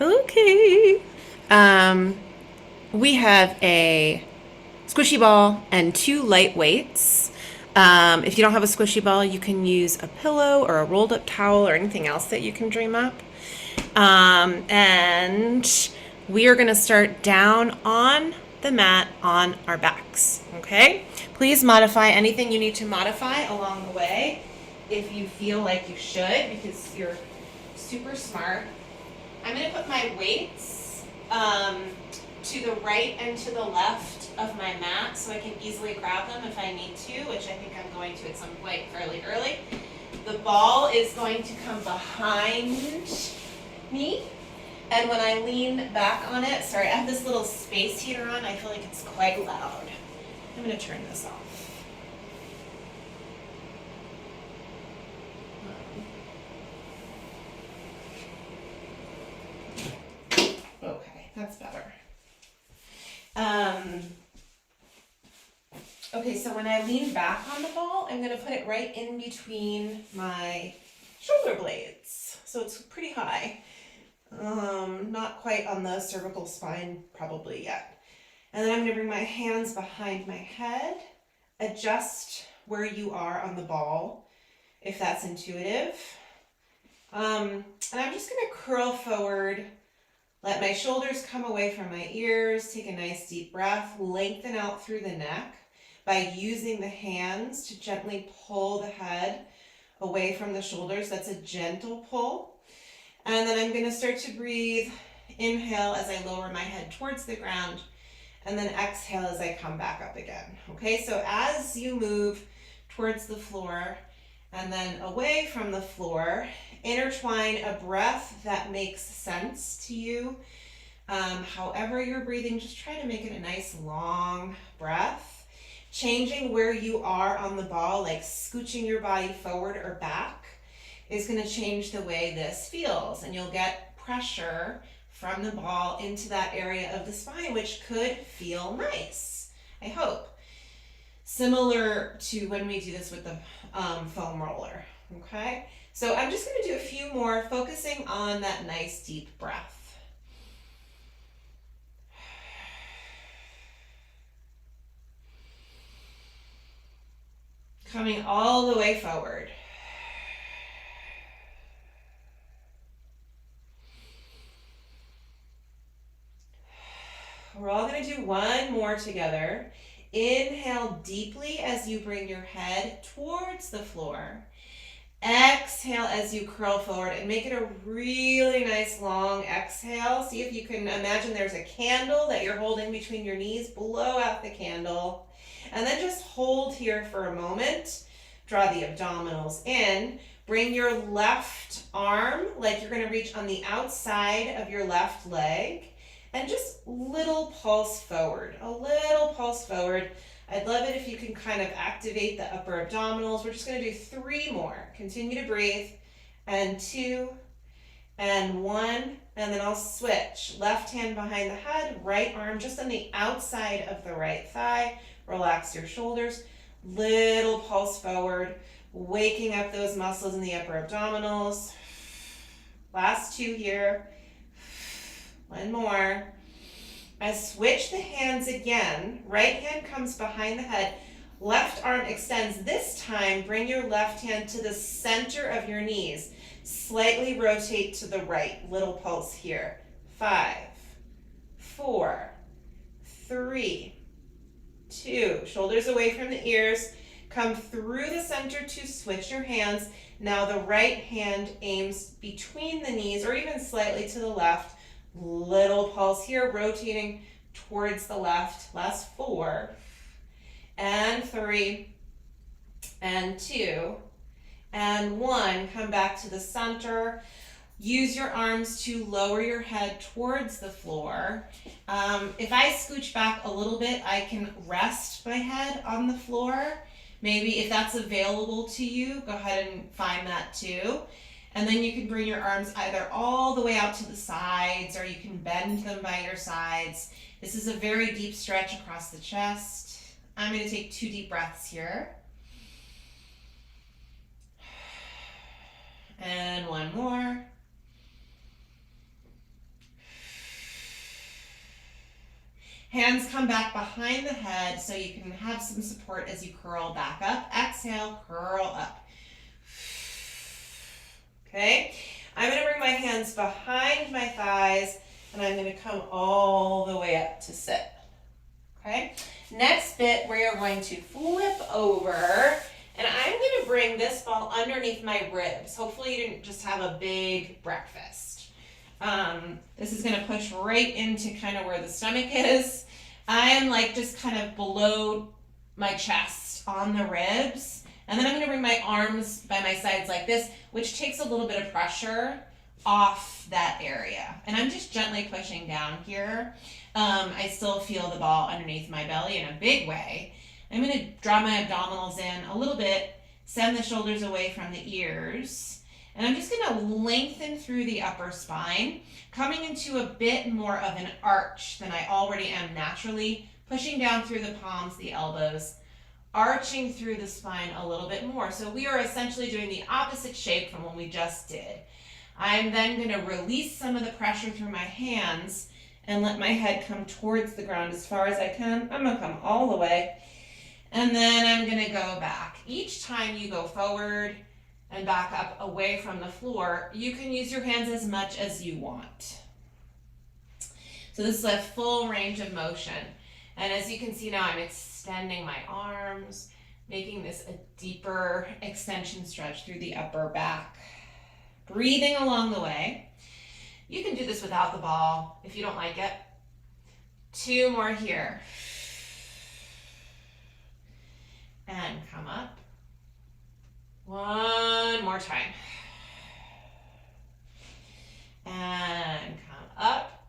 Okay. Um, we have a squishy ball and two light weights. If you don't have a squishy ball, you can use a pillow or a rolled up towel or anything else that you can dream up. And we are going to start down on the mat on our backs. Okay? Please modify anything you need to modify along the way if you feel like you should, because you're super smart. I'm going to put my weights to the right and to the left of my mat so I can easily grab them if I need to, which I think I'm going to at some point fairly early. The ball is going to come behind me, and when I lean back on it, sorry, I have this little space heater on. I feel like it's quite loud. I'm going to turn this off. Okay, that's better. Okay, so when I lean back on the ball, I'm going to put it right in between my shoulder blades. So it's pretty high. Not quite on the cervical spine probably yet. And then I'm going to bring my hands behind my head, adjust where you are on the ball, if that's intuitive. And I'm just going to curl forward, let my shoulders come away from my ears, take a nice deep breath, lengthen out through the neck by using the hands to gently pull the head away from the shoulders. That's a gentle pull. And then I'm going to start to breathe. Inhale as I lower my head towards the ground, and then exhale as I come back up again. Okay, so as you move towards the floor and then away from the floor, intertwine a breath that makes sense to you. However you're breathing, just try to make it a nice long breath. Changing where you are on the ball, like scooching your body forward or back, is going to change the way this feels, and you'll get pressure from the ball into that area of the spine, which could feel nice, I hope. Similar to when we do this with the foam roller, okay? So I'm just going to do a few more, focusing on that nice deep breath. Coming all the way forward. We're all going to do one more together. Inhale deeply as you bring your head towards the floor. Exhale as you curl forward, and make it a really nice long exhale. See if you can imagine there's a candle that you're holding between your knees. Blow out the candle. And then just hold here for a moment. Draw the abdominals in. Bring your left arm like you're going to reach on the outside of your left leg. And just little pulse forward. A little pulse forward. I'd love it if you can kind of activate the upper abdominals. We're just going to do 3 more. Continue to breathe. And 2, and 1, and then I'll switch. Left hand behind the head, right arm just on the outside of the right thigh. Relax your shoulders. Little pulse forward, waking up those muscles in the upper abdominals. Last 2 here. 1 more. I switch the hands again. Right hand comes behind the head. Left arm extends. This time, bring your left hand to the center of your knees. Slightly rotate to the right. Little pulse here. 5, 4, 3, 2. Shoulders away from the ears. Come through the center to switch your hands. Now the right hand aims between the knees or even slightly to the left. Little pulse here, rotating towards the left. Last 4, and 3, and 2, and 1. Come back to the center. Use your arms to lower your head towards the floor. If I scooch back a little bit, I can rest my head on the floor. Maybe if that's available to you, go ahead and find that too. And then you can bring your arms either all the way out to the sides, or you can bend them by your sides. This is a very deep stretch across the chest. I'm going to take 2 deep breaths here. And 1 more. Hands come back behind the head so you can have some support as you curl back up. Exhale, curl up. Okay, I'm going to bring my hands behind my thighs and I'm going to come all the way up to sit. Okay, next bit we are going to flip over and I'm going to bring this ball underneath my ribs. Hopefully you didn't just have a big breakfast. This is going to push right into kind of where the stomach is. I am like just kind of below my chest on the ribs. And then I'm going to bring my arms by my sides like this, which takes a little bit of pressure off that area. And I'm just gently pushing down here. I still feel the ball underneath my belly in a big way. I'm going to draw my abdominals in a little bit, send the shoulders away from the ears. And I'm just going to lengthen through the upper spine, coming into a bit more of an arch than I already am naturally, pushing down through the palms, the elbows, arching through the spine a little bit more. So we are essentially doing the opposite shape from what we just did. I'm then going to release some of the pressure through my hands and let my head come towards the ground as far as I can. I'm going to come all the way. And then I'm going to go back. Each time you go forward and back up away from the floor, you can use your hands as much as you want. So this is a full range of motion. And as you can see now, I'm extending my arms, making this a deeper extension stretch through the upper back. Breathing along the way. You can do this without the ball if you don't like it. 2 more here. And come up. 1 more time. And come up.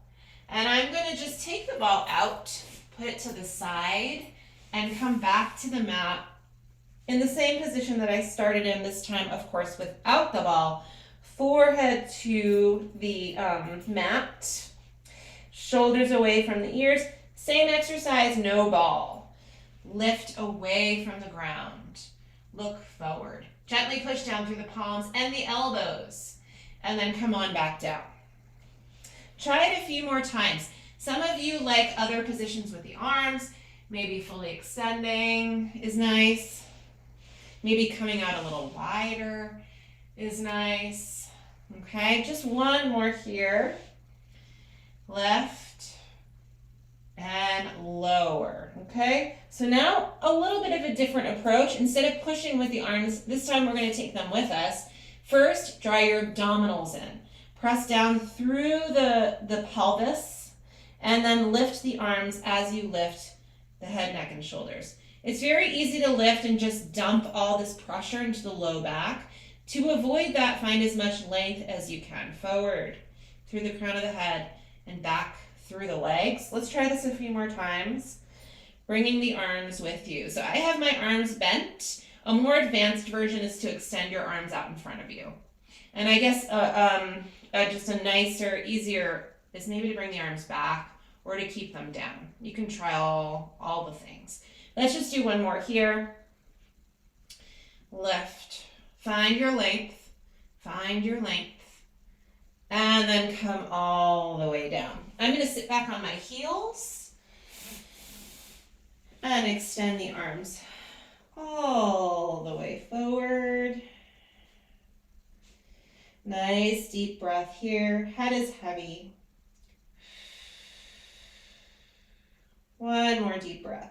And I'm going to just take the ball out, put it to the side, and come back to the mat in the same position that I started in, this time, of course, without the ball. Forehead to the mat, shoulders away from the ears. Same exercise, no ball. Lift away from the ground. Look forward. Gently push down through the palms and the elbows, and then come on back down. Try it a few more times. Some of you like other positions with the arms. Maybe fully extending is nice. Maybe coming out a little wider is nice. Okay, just 1 more here. Left and lower. Okay, so now a little bit of a different approach. Instead of pushing with the arms, this time we're going to take them with us. First, draw your abdominals in. Press down through the pelvis and then lift the arms as you lift the head, neck, and shoulders. It's very easy to lift and just dump all this pressure into the low back. To avoid that, find as much length as you can. Forward, through the crown of the head, and back through the legs. Let's try this a few more times. Bringing the arms with you. So I have my arms bent. A more advanced version is to extend your arms out in front of you. And I guess just a nicer, easier is maybe to bring the arms back or to keep them down. You can try all the things. Let's just do 1 more here. Lift. Find your length. Find your length. And then come all the way down. I'm going to sit back on my heels and extend the arms all the way forward. Nice deep breath here. Head is heavy. 1 more deep breath.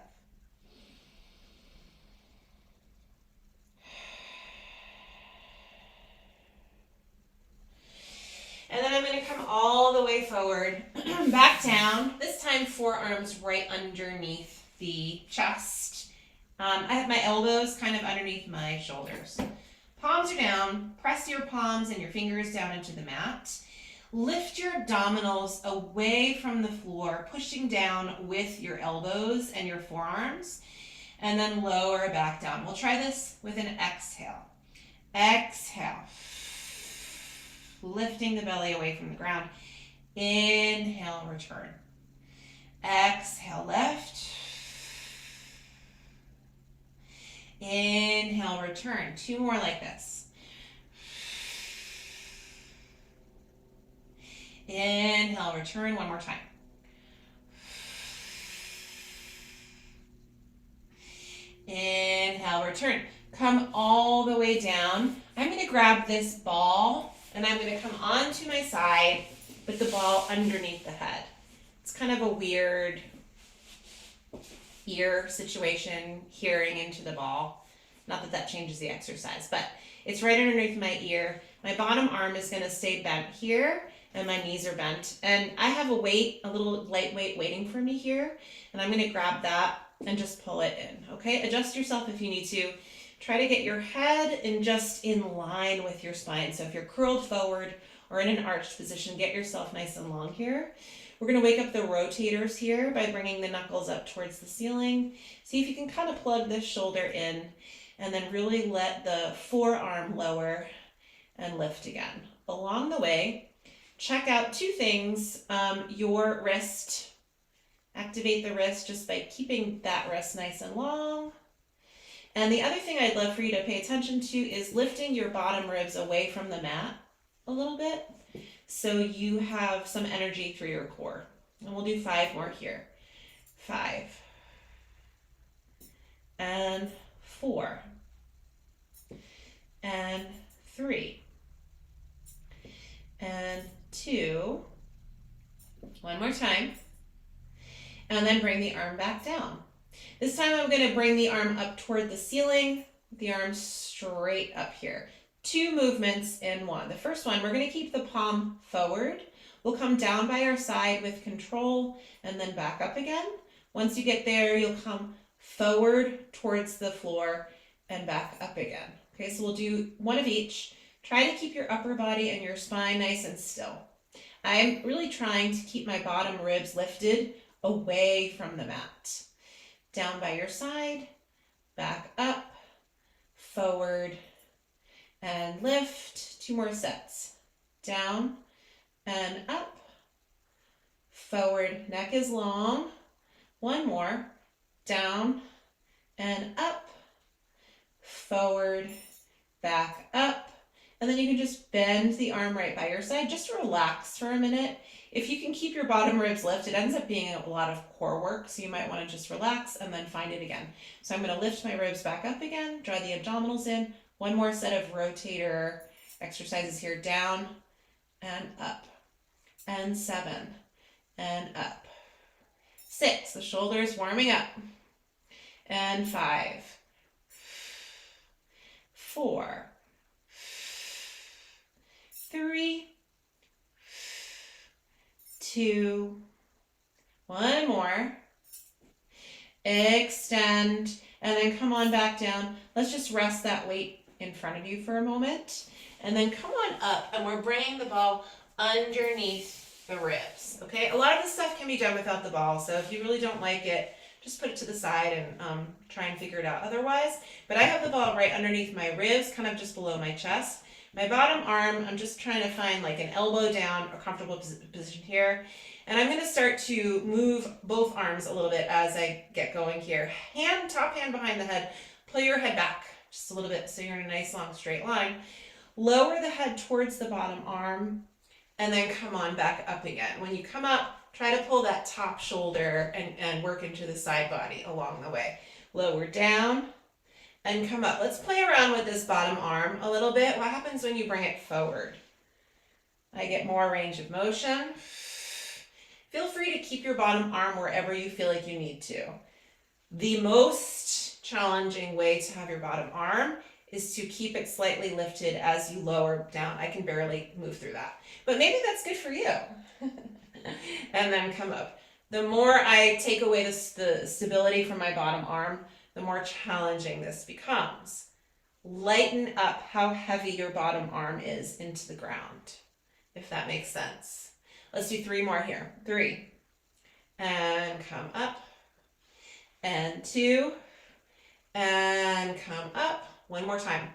And then I'm going to come all the way forward, back down, this time forearms right underneath the chest. I have my elbows kind of underneath my shoulders. Palms are down, press your palms and your fingers down into the mat. Lift your abdominals away from the floor, pushing down with your elbows and your forearms, and then lower back down. We'll try this with an exhale. Exhale. Lifting the belly away from the ground. Inhale, return. Exhale, lift. Inhale, return. 2 more like this. Inhale, return. 1 more time. come all the way down. I'm going to grab this ball and I'm going to come onto my side with the ball underneath the head. It's kind of a weird ear situation, hearing into the ball. Not that that changes the exercise, but it's right underneath my ear. My bottom arm is going to stay bent here and my knees are bent. And I have a weight, a little lightweight waiting for me here. And I'm going to grab that and just pull it in, okay? Adjust yourself if you need to. Try to get your head just in line with your spine. So if you're curled forward or in an arched position, get yourself nice and long here. We're going to wake up the rotators here by bringing the knuckles up towards the ceiling. See if you can kind of plug this shoulder in and then really let the forearm lower and lift again. Along the way, check out two things. Your wrist, activate the wrist just by keeping that wrist nice and long. And the other thing I'd love for you to pay attention to is lifting your bottom ribs away from the mat a little bit so you have some energy through your core. And we'll do 5 more here. 5 and 4 and 3 and 2. One more time. And then bring the arm back down. This time I'm going to bring the arm up toward the ceiling, the arm straight up here. 2 movements in one. The first one, we're going to keep the palm forward. We'll come down by our side with control and then back up again. Once you get there, you'll come forward towards the floor and back up again. Okay, so we'll do one of each. Try to keep your upper body and your spine nice and still. I'm really trying to keep my bottom ribs lifted away from the mat. Down by your side, back up, forward, and lift. 2 more sets. Down and up, forward, neck is long. 1 more, down and up, forward, back up. And then you can just bend the arm right by your side. Just relax for a minute. If you can keep your bottom ribs lifted, it ends up being a lot of core work, so you might want to just relax and then find it again. So I'm going to lift my ribs back up again, draw the abdominals in. 1 more set of rotator exercises here, down and up, and 7 and up. 6, the shoulders warming up, and 5, 4, 3, 2, 1 more, extend, and then come on back down. Let's just rest that weight in front of you for a moment, and then come on up, and we're bringing the ball underneath the ribs, okay? A lot of this stuff can be done without the ball, so if you really don't like it, just put it to the side and try and figure it out otherwise. But I have the ball right underneath my ribs, kind of just below my chest. My bottom arm, I'm just trying to find like an elbow down, a comfortable position here. And I'm going to start to move both arms a little bit as I get going here. Top hand behind the head. Pull your head back just a little bit so you're in a nice long straight line. Lower the head towards the bottom arm and then come on back up again. When you come up, try to pull that top shoulder and work into the side body along the way. Lower down and come up. Let's play around with this bottom arm a little bit. What happens when you bring it forward? I get more range of motion. Feel free to keep your bottom arm wherever you feel like you need to. The most challenging way to have your bottom arm is to keep it slightly lifted as you lower down. I can barely move through that, but maybe that's good for you. And then come up. The more I take away the stability from my bottom arm, the more challenging this becomes. Lighten up how heavy your bottom arm is into the ground, if that makes sense. Let's do 3 more here. 3, and come up, and 2, and come up. 1 more time.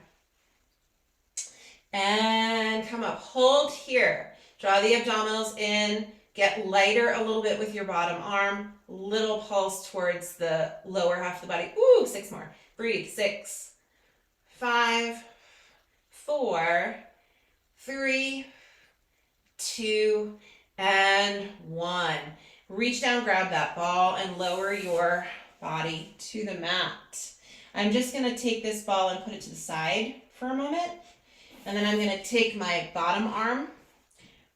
And come up. Hold here. Draw the abdominals in. Get lighter a little bit with your bottom arm. Little pulse towards the lower half of the body. Ooh, 6 more. Breathe. 6, 5, 4, 3, 2, and 1. Reach down, grab that ball, and lower your body to the mat. I'm just gonna take this ball and put it to the side for a moment. And then I'm gonna take my bottom arm,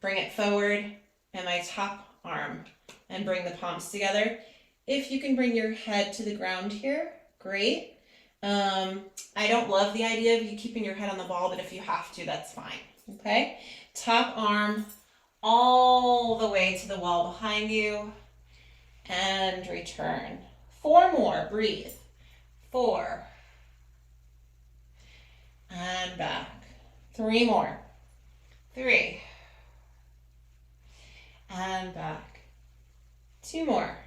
bring it forward, and my top arm, and bring the palms together. If you can bring your head to the ground here, great. I don't love the idea of you keeping your head on the ball, but if you have to, that's fine, okay? Top arm all the way to the wall behind you, and return. 4 more, breathe. 4, and back. 3 more. 3, and back. 2 more.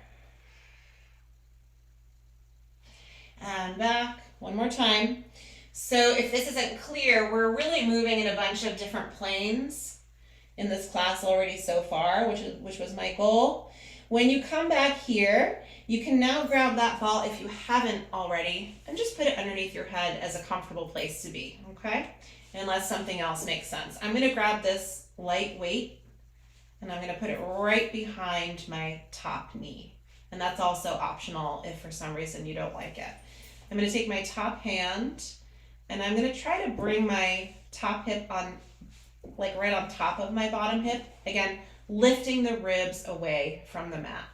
And back. 1 more time. So if this isn't clear, we're really moving in a bunch of different planes in this class already so far, which was my goal. When you come back here, you can now grab that ball if you haven't already, and just put it underneath your head as a comfortable place to be, okay? Unless something else makes sense. I'm gonna grab this light weight, and I'm gonna put it right behind my top knee. And that's also optional if for some reason you don't like it. I'm gonna take my top hand, and I'm gonna try to bring my top hip on, like right on top of my bottom hip. Again, lifting the ribs away from the mat.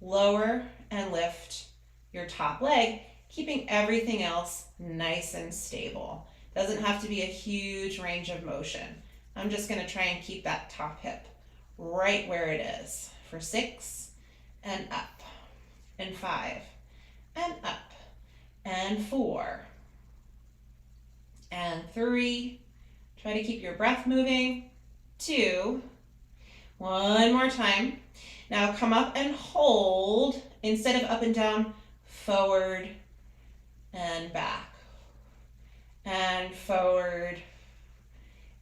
Lower and lift your top leg, keeping everything else nice and stable. Doesn't have to be a huge range of motion. I'm just gonna try and keep that top hip right where it is for 6, and up, and 5, and up, and 4, and 3. Try to keep your breath moving. 2. 1 more time. Now come up and hold. Instead of up and down, forward and back. And forward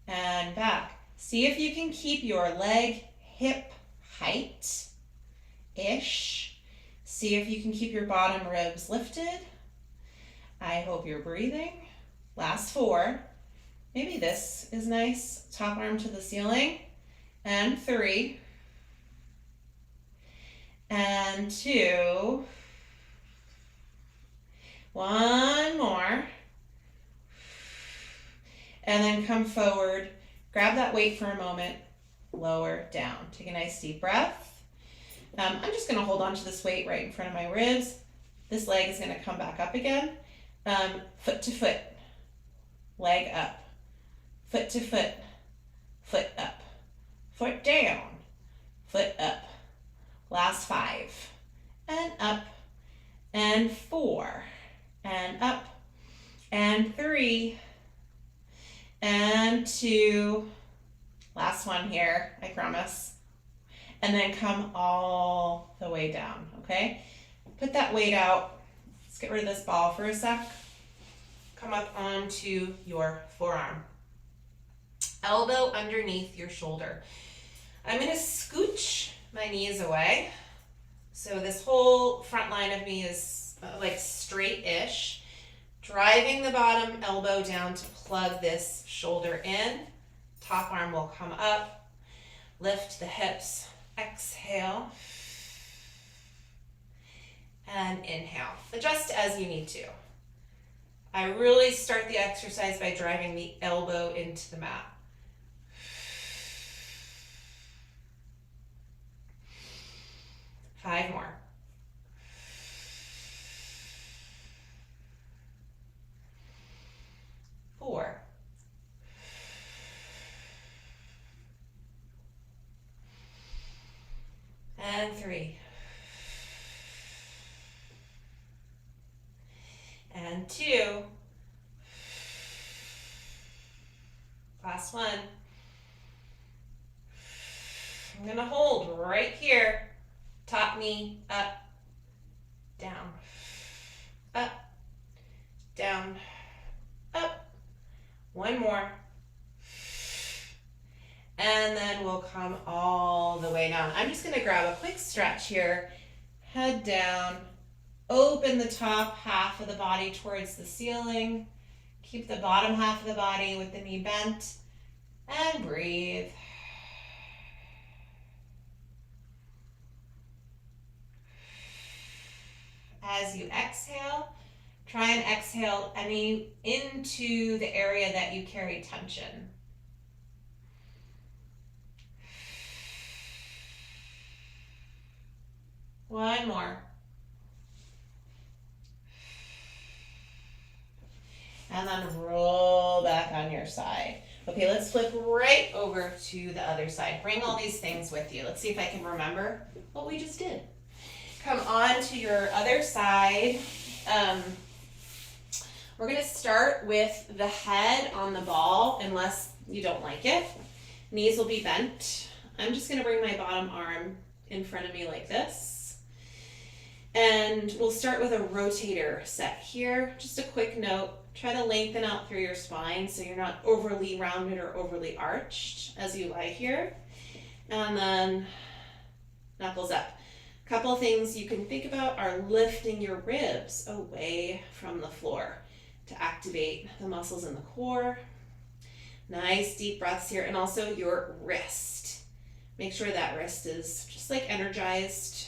and back. See if you can keep your leg hip height-ish. See if you can keep your bottom ribs lifted. I hope you're breathing. Last 4. Maybe this is nice. Top arm to the ceiling. And 3. And 2. 1 more. And then come forward. Grab that weight for a moment. Lower down. Take a nice deep breath. I'm just going to hold on to this weight right in front of my ribs. This leg is going to come back up again. Foot to foot. Leg up. Foot to foot. Foot up. Foot down. Foot up. Last 5. And up. And 4. And up. And 3. And 2. Last one here, I promise. And then come all the way down, okay? Put that weight out. Let's get rid of this ball for a sec. Come up onto your forearm. Elbow underneath your shoulder. I'm gonna scooch my knees away. So this whole front line of me is like straight-ish. Driving the bottom elbow down to plug this shoulder in. Top arm will come up. Lift the hips. Exhale. And inhale. Adjust as you need to. I really start the exercise by driving the elbow into the mat. Five more. 4. And 3. And 2. Last one. I'm going to hold right here. Top knee up, down, up, down, up. 1 more. And then we'll come all the way down. I'm just going to grab a quick stretch here. Head down. Open the top half of the body towards the ceiling. Keep the bottom half of the body with the knee bent. And breathe. As you exhale, Try and exhale into the area that you carry tension. One more. And then roll back on your side. Okay, let's flip right over to the other side. Bring all these things with you. Let's see if I can remember what we just did. Come on to your other side. We're going to start with the head on the ball, unless you don't like it. Knees will be bent. I'm just going to bring my bottom arm in front of me like this. And we'll start with a rotator set here. Just a quick note, try to lengthen out through your spine so you're not overly rounded or overly arched as you lie here. And then knuckles up. A couple of things you can think about are lifting your ribs away from the floor to activate the muscles in the core. Nice deep breaths here, and also your wrist. Make sure that wrist is just like energized.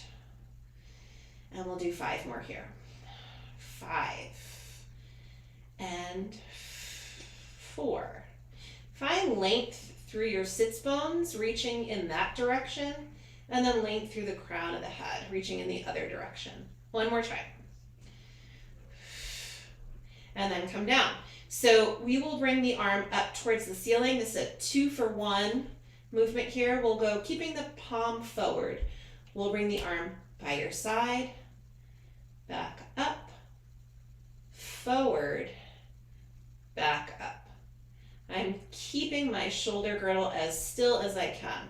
And we'll do 5 more here. 5 and 4. Find length through your sits bones, reaching in that direction, and then length through the crown of the head, reaching in the other direction. One more time. And then come down. So we will bring the arm up towards the ceiling. This is a 2 for 1 movement here. We'll go keeping the palm forward. We'll bring the arm by your side, back up, forward, back up. I'm keeping my shoulder girdle as still as I can,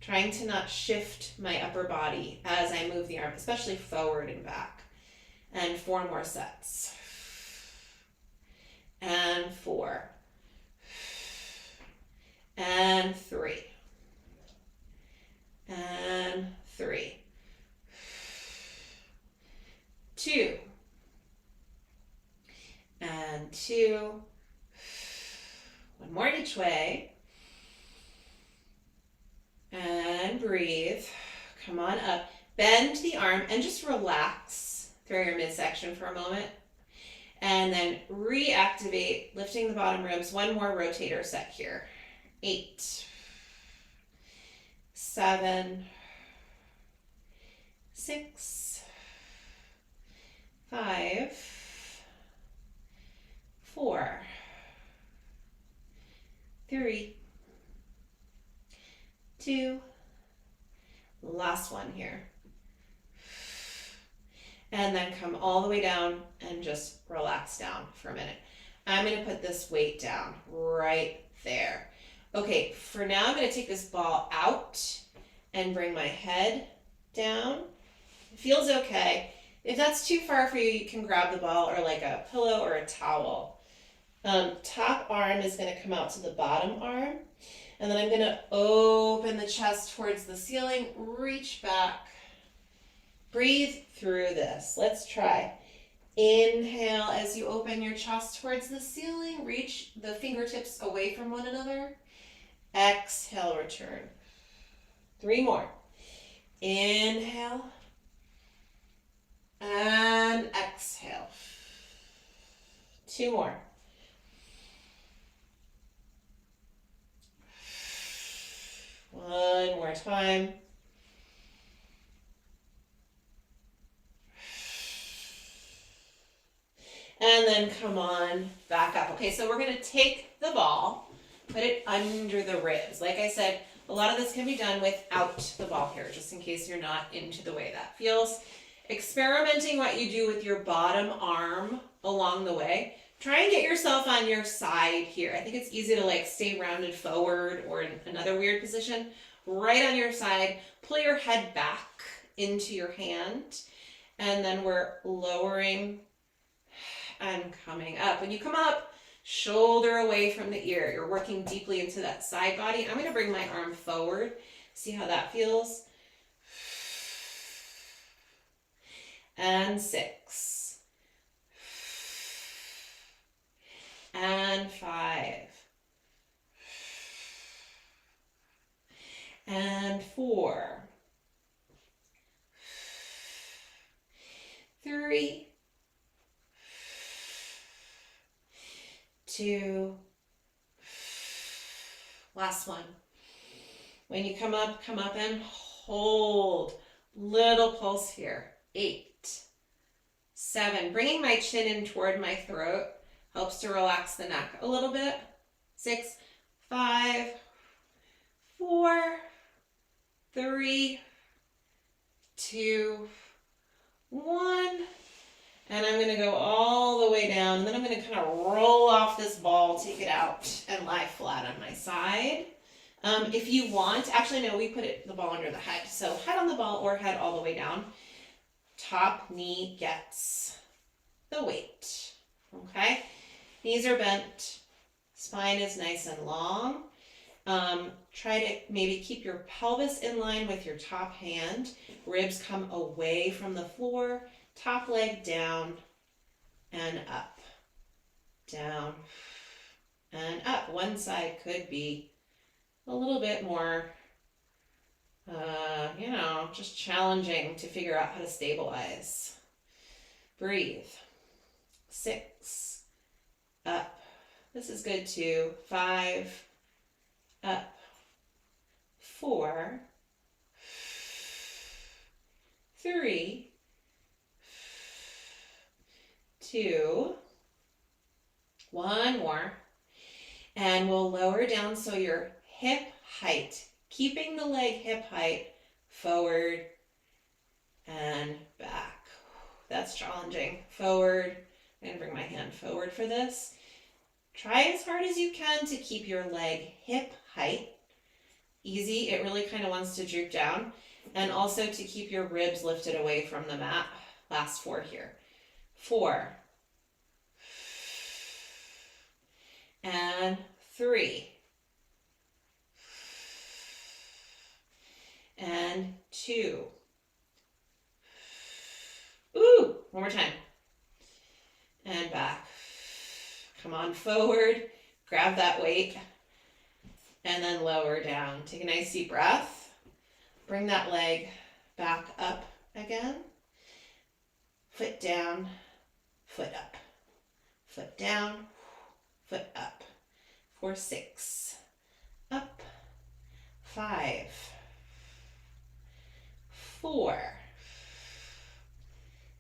trying to not shift my upper body as I move the arm, especially forward and back. And 4 more sets. And 4. And 3. And 3. 2. And 2. One more each way. And breathe. Come on up. Bend the arm and just relax through your midsection for a moment. And then reactivate, lifting the bottom ribs. 1 more rotator set here. 8, 7, 6, 5, 4, 3, 2, last one here. And then come all the way down and just relax down for a minute. I'm going to put this weight down right there. Okay, for now I'm going to take this ball out and bring my head down. It feels okay. If that's too far for you, you can grab the ball or like a pillow or a towel. Top arm is going to come out to the bottom arm. And then I'm going to open the chest towards the ceiling, reach back. Breathe through this. Let's try. Inhale as you open your chest towards the ceiling. Reach the fingertips away from one another. Exhale, return. 3 more. Inhale. And exhale. 2 more. One more time. And then come on back up. Okay, so we're going to take the ball, put it under the ribs. Like I said, a lot of this can be done without the ball here, just in case you're not into the way that feels. Experimenting what you do with your bottom arm along the way. Try and get yourself on your side here. I think it's easy to like stay rounded forward or in another weird position. Right on your side, pull your head back into your hand, and then we're lowering and coming up. When you come up, shoulder away from the ear. You're working deeply into that side body. I'm going to bring my arm forward. See how that feels. And 6. And 5. And 4. 3. 2. Last one. When you come up and hold. Little pulse here. 8, 7. Bringing my chin in toward my throat helps to relax the neck a little bit. 6, 5, 4, 3, 2, 1. And I'm going to go all the way down. And then I'm going to kind of roll off this ball, take it out, and lie flat on my side. If you want, actually no, we put the ball under the head. So head on the ball or head all the way down. Top knee gets the weight. Okay? Knees are bent. Spine is nice and long. Try to maybe keep your pelvis in line with your top hand. Ribs come away from the floor. Top leg down and up. Down and up. One side could be a little bit more, just challenging to figure out how to stabilize. Breathe. 6. Up. This is good too. 5. Up. 4. 3. 2. One more. And we'll lower down so your hip height, keeping the leg hip height, forward and back. That's challenging. Forward. I'm going to bring my hand forward for this. Try as hard as you can to keep your leg hip height. Easy. It really kind of wants to droop down. And also to keep your ribs lifted away from the mat. Last 4 here. 4. And 3. And 2. Ooh, one more time. And back. Come on forward. Grab that weight. And then lower down. Take a nice deep breath. Bring that leg back up again. Foot down, foot up. Foot down, foot up. 4, 6. Up. 5. 4.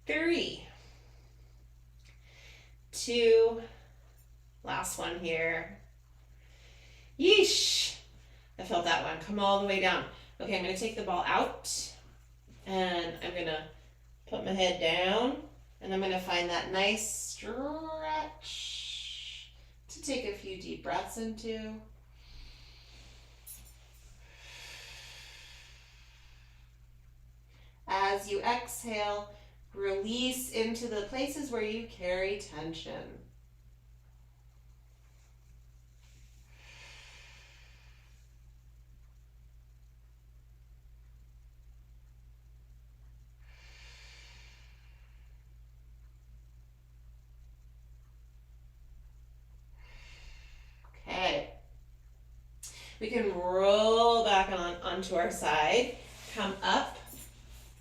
3. 2. Last one here. Yeesh. I felt that one. Come all the way down. Okay, I'm going to take the ball out. And I'm going to put my head down. And I'm going to find that nice stretch to take a few deep breaths into. As you exhale, release into the places where you carry tension. Okay. We can roll back onto our side, come up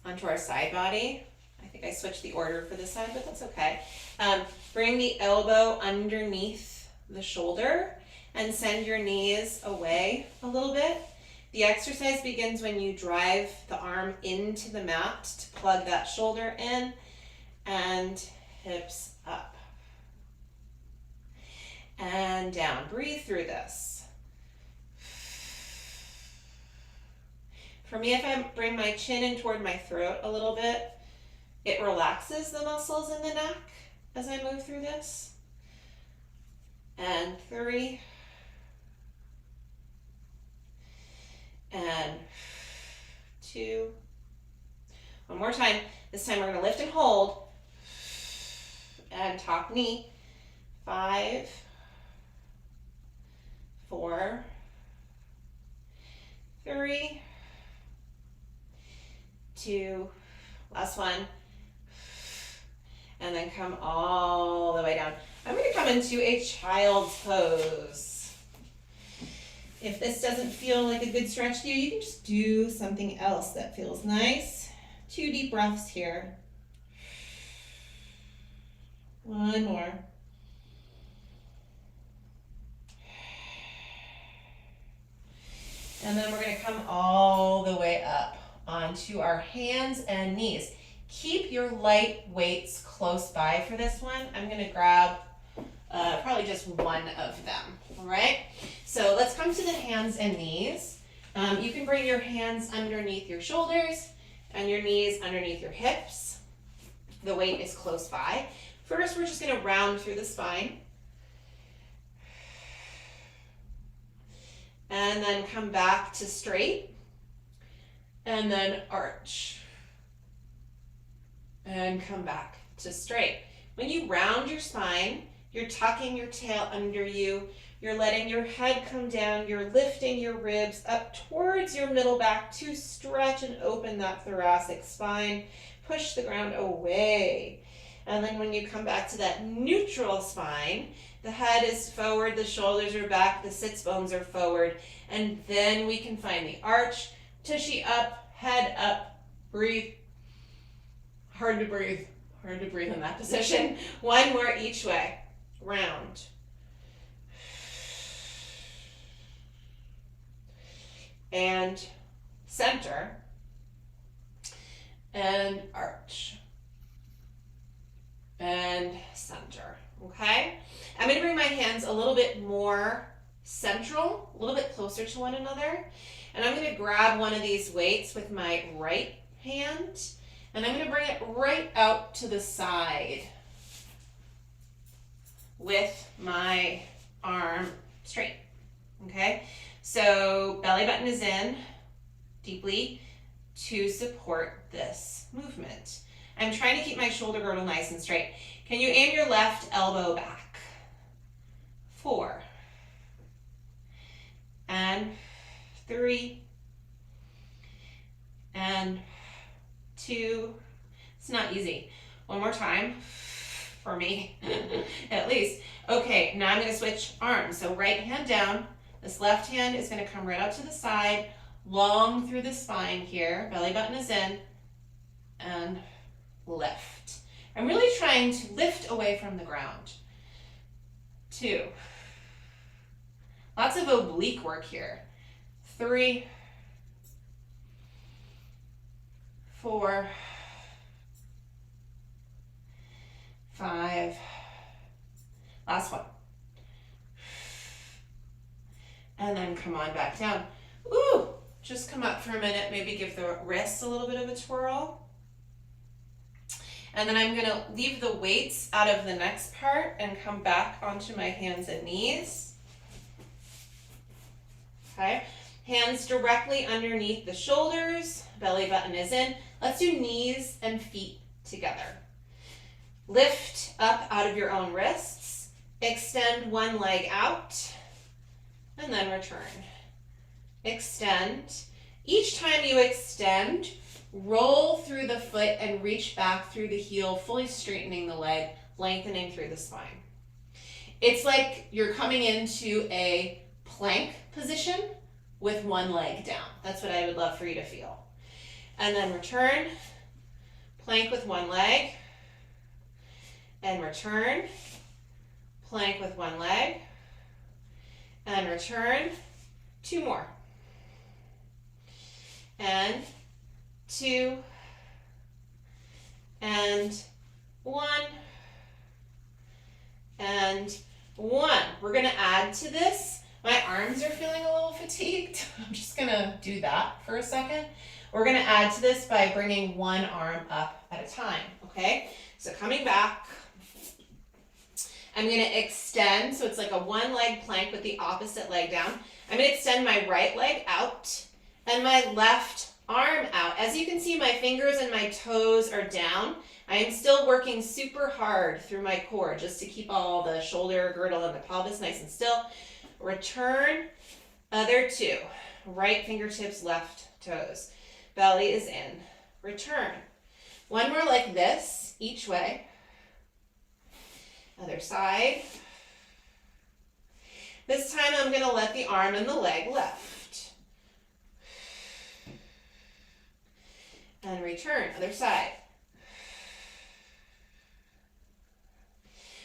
onto our side body. I think I switched the order for this side, but that's okay. Bring the elbow underneath the shoulder and send your knees away a little bit. The exercise begins when you drive the arm into the mat to plug that shoulder in and hips up. And down. Breathe through this. For me, if I bring my chin in toward my throat a little bit, it relaxes the muscles in the neck as I move through this. And 3. And 2. One more time. This time we're going to lift and hold. And top knee. 5. 4. 3. 2. Last one. And then come all the way down. I'm going to come into a child's pose. If this doesn't feel like a good stretch to you, you can just do something else that feels nice. 2 deep breaths here. One more. And then we're gonna come all the way up onto our hands and knees. Keep your light weights close by for this one. I'm gonna grab probably just one of them, all right? So let's come to the hands and knees. You can bring your hands underneath your shoulders and your knees underneath your hips. The weight is close by. First, we're just gonna round through the spine. And then come back to straight. And then arch. And come back to straight. When you round your spine, you're tucking your tail under you. You're letting your head come down. You're lifting your ribs up towards your middle back to stretch and open that thoracic spine. Push the ground away. And then when you come back to that neutral spine, the head is forward, the shoulders are back, the sits bones are forward. And then we can find the arch. Tushy up, head up, breathe. Hard to breathe in that position. One more each way. Round. And center. And arch. And center. Okay? I'm going to bring my hands a little bit more central, a little bit closer to one another. And I'm going to grab one of these weights with my right hand. And I'm going to bring it right out to the side with my arm straight, okay? So belly button is in deeply to support this movement. I'm trying to keep my shoulder girdle nice and straight. Can you aim your left elbow back? 4. And 3. And 2. It's not easy. One more time for me, at least. Okay, now I'm going to switch arms. So right hand down. This left hand is going to come right out to the side, long through the spine here. Belly button is in. And lift. I'm really trying to lift away from the ground. 2. Lots of oblique work here. 3. 4. 5. Last one. And then come on back down. Ooh, just come up for a minute. Maybe give the wrists a little bit of a twirl. And then I'm gonna leave the weights out of the next part and come back onto my hands and knees. Okay, hands directly underneath the shoulders, belly button is in. Let's do knees and feet together. Lift up out of your own wrists, extend one leg out, and then return. Extend. Each time you extend, roll through the foot and reach back through the heel, fully straightening the leg, lengthening through the spine. It's like you're coming into a plank position with one leg down. That's what I would love for you to feel. And then return, plank with one leg, and return, plank with one leg, and return. 2 more. And 2, and 1, and 1. We're going to add to this. My arms are feeling a little fatigued. I'm just going to do that for a second. We're going to add to this by bringing one arm up at a time, okay? So coming back, I'm going to extend, so it's like a one-leg plank with the opposite leg down. I'm going to extend my right leg out and my left arm out. As you can see, my fingers and my toes are down. I am still working super hard through my core just to keep all the shoulder girdle and the pelvis nice and still. Return, other 2. Right fingertips, left toes. Belly is in. Return. One more like this, each way. Other side. This time I'm going to let the arm and the leg lift. And return, other side.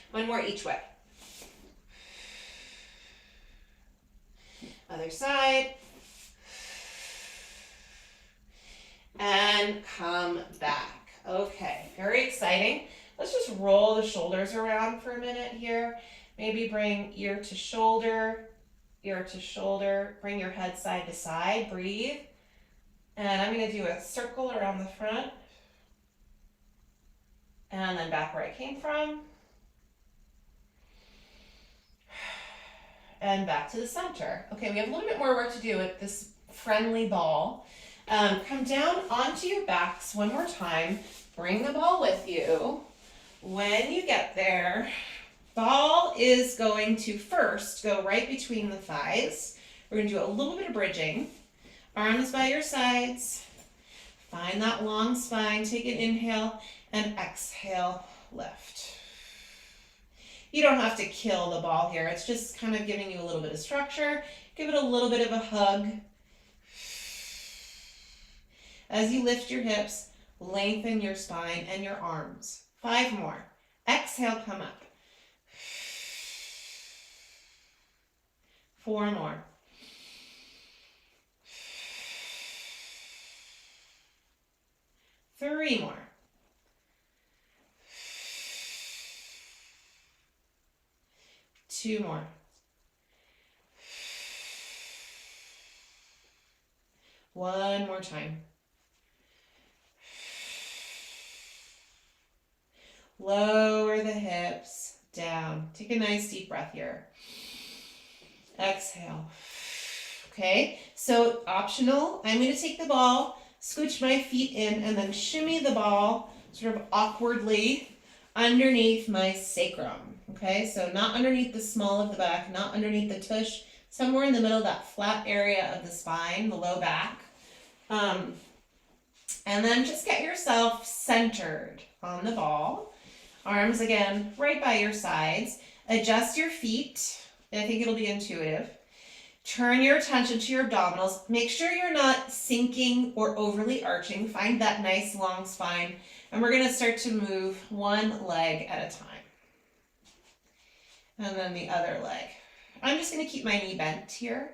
One more each way. Other side. and come back. Okay, very exciting. Let's just roll the shoulders around for a minute here. Maybe bring ear to shoulder, bring your head side to side, breathe. And I'm gonna do a circle around the front and then back where I came from. And back to the center. Okay, we have a little bit more work to do with this friendly ball. Come down onto your backs one more time. Bring the ball with you. When you get there, ball is going to first go right between the thighs. We're going to do a little bit of bridging. Arms by your sides. Find that long spine. Take an inhale and exhale, lift. You don't have to kill the ball here. It's just kind of giving you a little bit of structure. Give it a little bit of a hug. As you lift your hips, lengthen your spine and your arms. 5 more. Exhale, come up. 4 more. 3 more. 2 more. 1 more time. Lower the hips down. Take a nice deep breath here. Exhale. Okay, so optional. I'm going to take the ball, scooch my feet in, and then shimmy the ball sort of awkwardly underneath my sacrum. Okay, so not underneath the small of the back, not underneath the tush, somewhere in the middle, that flat area of the spine, the low back. And then just get yourself centered on the ball. Arms again, right by your sides. Adjust your feet. I think it'll be intuitive. Turn your attention to your abdominals. Make sure you're not sinking or overly arching. Find that nice long spine. And we're going to start to move one leg at a time. And then the other leg. I'm just going to keep my knee bent here.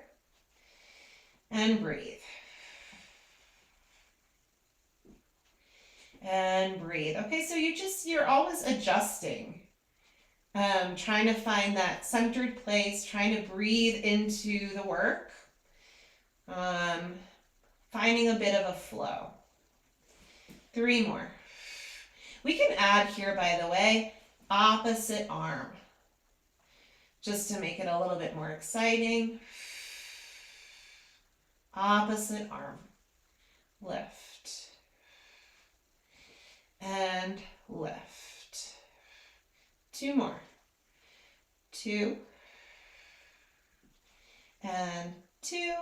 And breathe. And breathe. Okay, so you're always adjusting. Trying to find that centered place, trying to breathe into the work. Finding a bit of a flow. 3 more. We can add here, by the way, opposite arm. Just to make it a little bit more exciting. Opposite arm. Lift. And lift. 2 more. 2. And 2.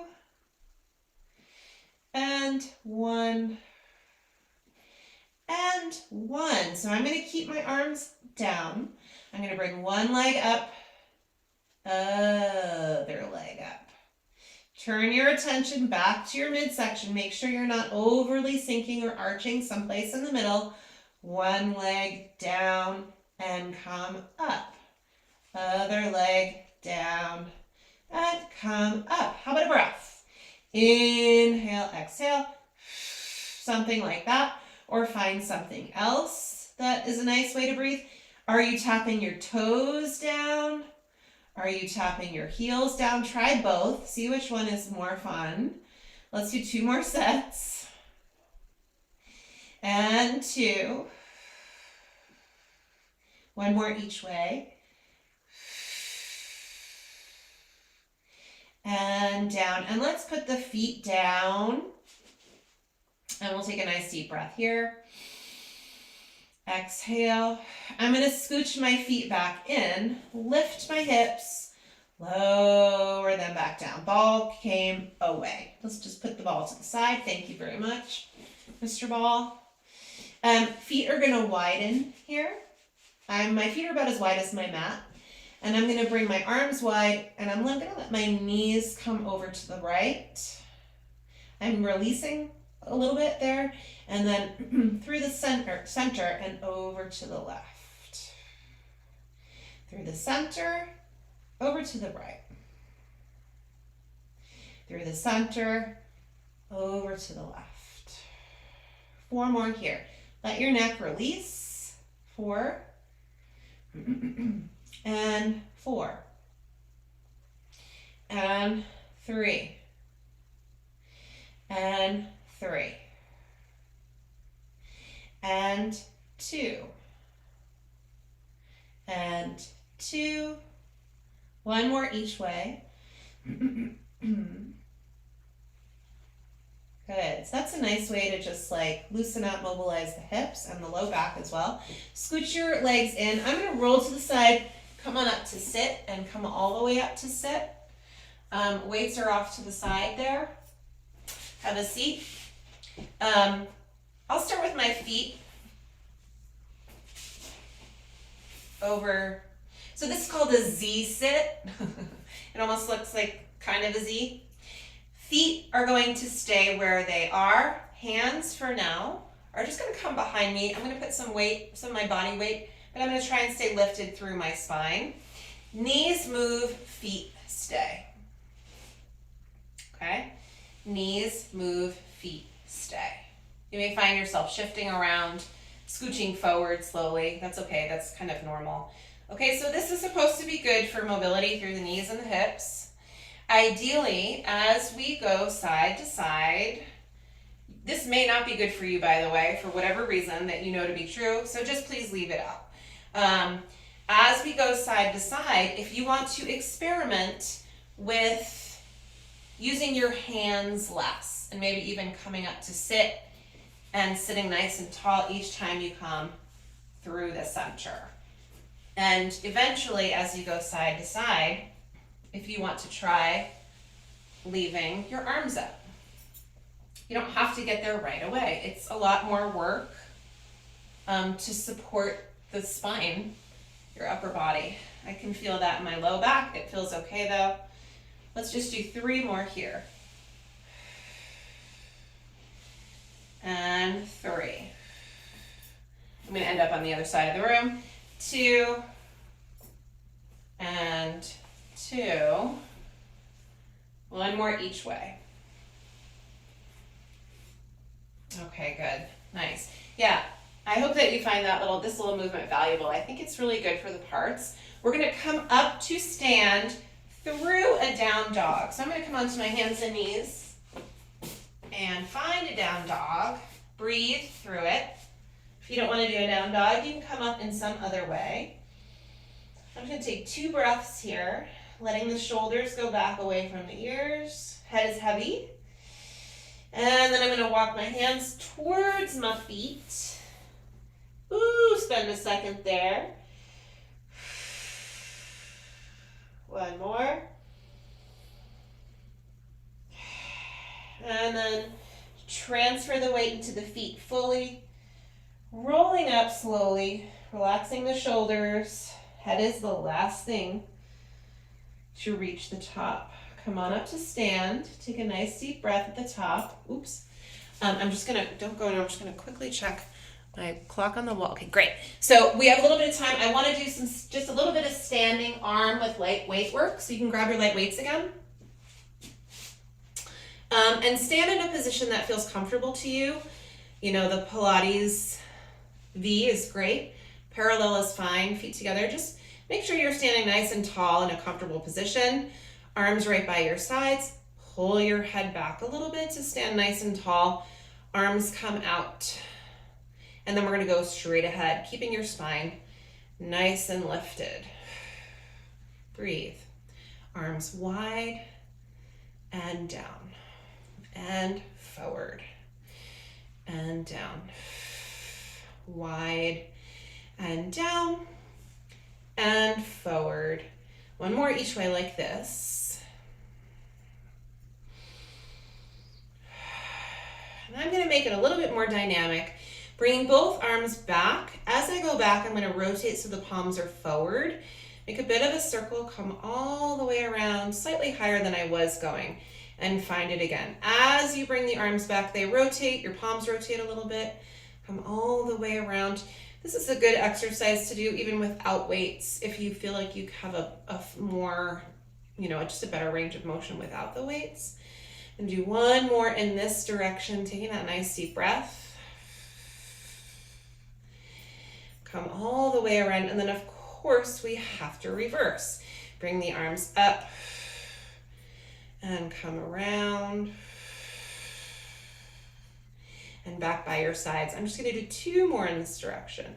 And 1. And 1. So I'm going to keep my arms down. I'm going to bring one leg up, other leg up. Turn your attention back to your midsection. Make sure you're not overly sinking or arching, someplace in the middle. One leg down and come up. Other leg down and come up. How about a breath? Inhale, exhale. Something like that. Or find something else that is a nice way to breathe. Are you tapping your toes down? Are you tapping your heels down? Try both. See which one is more fun. Let's do 2 more sets. And 2. 1 more each way. And down. And let's put the feet down. And we'll take a nice deep breath here. Exhale. I'm going to scooch my feet back in, lift my hips, lower them back down. Ball came away. Let's just put the ball to the side. Thank you very much, Mr. Ball. Feet are going to widen here. My feet are about as wide as my mat. And I'm going to bring my arms wide, and I'm going to let my knees come over to the right. I'm releasing a little bit there, and then through the center and over to the left. Through the center, over to the right. Through the center, over to the left. 4 more here. Let your neck release. 4. And 4. And 3. And 3. And 2. And 2. One more each way. Good. So that's a nice way to just like loosen up, mobilize the hips and the low back as well. Scooch your legs in. I'm going to roll to the side, come on up to sit, and come all the way up to sit. Weights are off to the side there. Have a seat. I'll start with my feet over. So this is called a Z sit. It almost looks like kind of a Z. Feet are going to stay where they are. Hands for now are just going to come behind me. I'm going to put some weight, some of my body weight, but I'm going to try and stay lifted through my spine. Knees move, feet stay. Okay? Knees move, feet stay. You may find yourself shifting around, scooching forward slowly. That's okay. That's kind of normal. Okay, so this is supposed to be good for mobility through the knees and the hips. Ideally, as we go side to side, this may not be good for you, by the way, for whatever reason that you know to be true, so just please leave it out. As we go side to side, if you want to experiment with using your hands less, and maybe even coming up to sit and sitting nice and tall each time you come through the center. And eventually, as you go side to side, if you want to try leaving your arms up. You don't have to get there right away. It's a lot more work to support the spine, your upper body. I can feel that in my low back. It feels okay though. Let's just do 3 more here. And 3. I'm going to end up on the other side of the room. 2 and 2. 1 more each way. Okay, good. Nice. Yeah, I hope that you find this little movement valuable. I think it's really good for the parts. We're going to come up to stand through a down dog. So I'm going to come onto my hands and knees and find a down dog. Breathe through it. If you don't want to do a down dog, you can come up in some other way. I'm going to take 2 breaths here, letting the shoulders go back away from the ears. Head is heavy. And then I'm going to walk my hands towards my feet. Ooh, spend a second there. 1 more. And then transfer the weight into the feet fully. Rolling up slowly, relaxing the shoulders. Head is the last thing to reach the top. Come on up to stand. Take a nice deep breath at the top. Oops. I'm just gonna, don't go in, I'm just gonna quickly check my clock on the wall. Okay, great. So we have a little bit of time. I wanna do just a little bit of standing arm with light weight work. So you can grab your light weights again. And stand in a position that feels comfortable to you. You know, the Pilates V is great. Parallel is fine, feet together. Just make sure you're standing nice and tall in a comfortable position. Arms right by your sides. Pull your head back a little bit to stand nice and tall. Arms come out. And then we're going to go straight ahead, keeping your spine nice and lifted. Breathe. Arms wide and down. And forward. And down. Wide and down. And forward. 1 more each way like this. And I'm going to make it a little bit more dynamic. Bringing both arms back. As I go back, I'm going to rotate so the palms are forward. Make a bit of a circle, come all the way around, slightly higher than I was going, and find it again. As you bring the arms back, they rotate, your palms rotate a little bit, come all the way around. This is a good exercise to do even without weights if you feel like you have a more, just a better range of motion without the weights. And do 1 more in this direction, taking that nice deep breath. Come all the way around, and then of course we have to reverse. Bring the arms up and come around and back by your sides. I'm just going to do 2 more in this direction.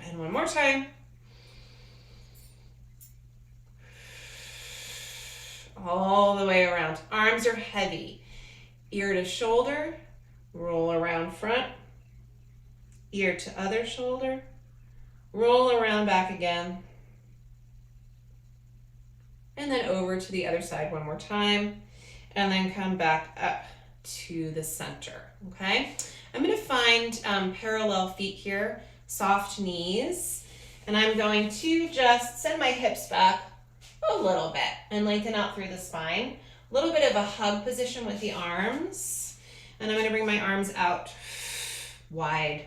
And one more time. All the way around. Arms are heavy. Ear to shoulder, roll around front, ear to other shoulder, roll around back again, and then over to the other side one more time, and then come back up to the center, okay? I'm gonna find parallel feet here, soft knees, and I'm going to just send my hips back a little bit and lengthen out through the spine. A little bit of a hug position with the arms, and I'm gonna bring my arms out wide,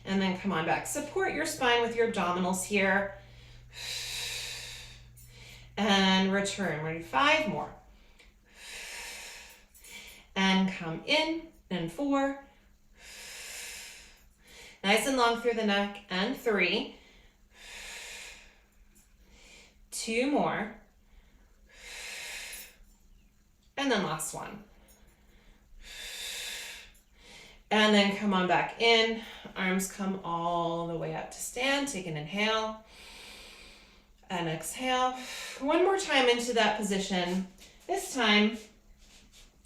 and then come on back. Support your spine with your abdominals here, and return. We're gonna do 5 more. And come in, and 4. Nice and long through the neck, and 3. 2 more. And then last one. And then come on back in. Arms come all the way up to stand. Take an inhale. And exhale. One more time into that position. This time,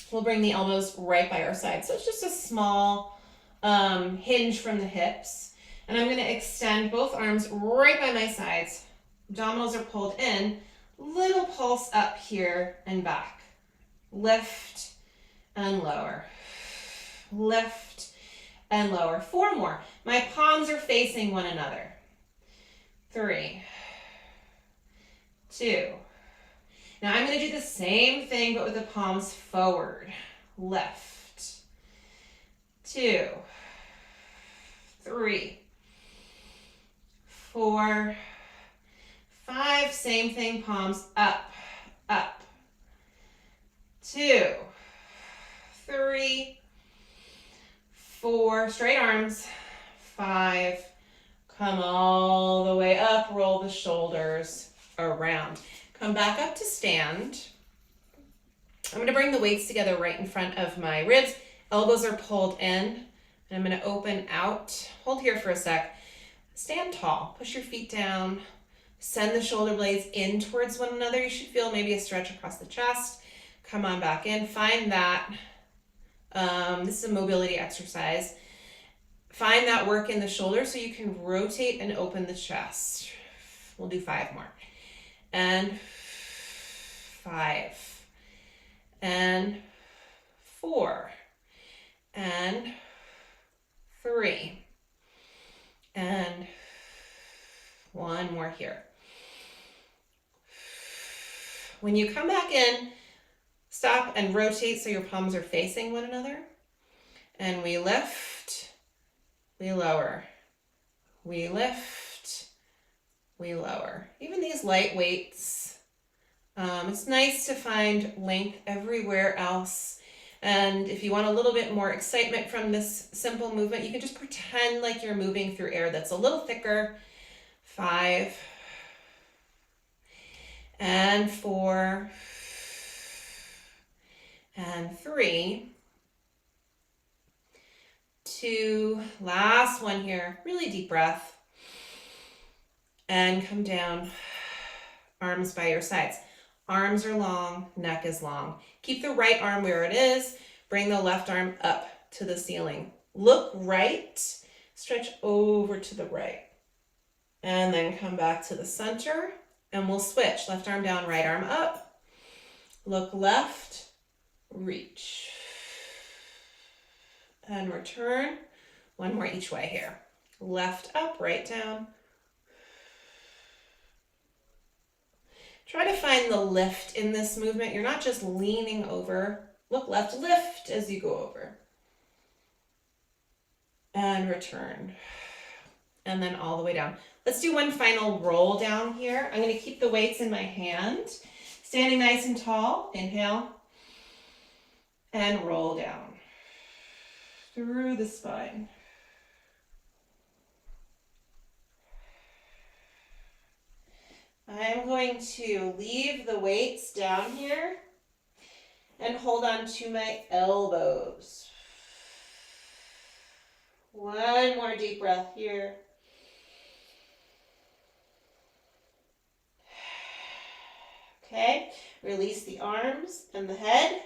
we'll bring the elbows right by our sides. So it's just a small hinge from the hips. And I'm going to extend both arms right by my sides. Abdominals are pulled in. Little pulse up here and back. Lift and lower. Lift and lower. 4 more. My palms are facing one another. 3, 2. Now I'm going to do the same thing, but with the palms forward. Lift. 2, 3, 4, 5. Same thing, palms up, up. 2, 3, 4. Straight arms. 5. Come all the way up. Roll the shoulders around. Come back up to stand. I'm going to bring the weights together right in front of my ribs. Elbows are pulled in. And I'm going to open out. Hold here for a sec. Stand tall. Push your feet down. Send the shoulder blades in towards one another. You should feel maybe a stretch across the chest. Come on back in. Find that. This is a mobility exercise. Find that work in the shoulder so you can rotate and open the chest. We'll do 5 more. And 5. And 4. And 3. And 1 more here. When you come back in, stop and rotate so your palms are facing one another. And we lift, we lower. We lift, we lower. Even these light weights, it's nice to find length everywhere else. And if you want a little bit more excitement from this simple movement, you can just pretend like you're moving through air that's a little thicker. 5 and 4 and 3, 2, last one here, really deep breath, and come down, arms by your sides. Arms are long, neck is long. Keep the right arm where it is, bring the left arm up to the ceiling. Look right, stretch over to the right, and then come back to the center, and we'll switch, left arm down, right arm up, look left, reach, and return. 1 more each way here. Left up, right down. Try to find the lift in this movement. You're not just leaning over. Look left, lift as you go over. And return. And then all the way down. Let's do one final roll down here. I'm going to keep the weights in my hand. Standing nice and tall. Inhale. And roll down. through the spine. I'm going to leave the weights down here and hold on to my elbows. One more deep breath here. Okay, release the arms and the head.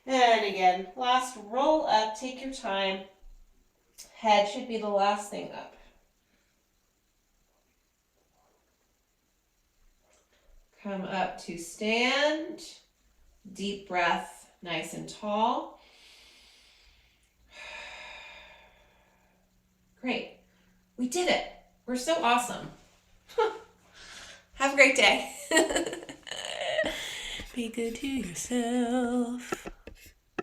And again, last roll up, take your time. Head should be the last thing up. Come up to stand. Deep breath, nice and tall. Great. We did it. We're so awesome. Have a great day. Be good to yourself.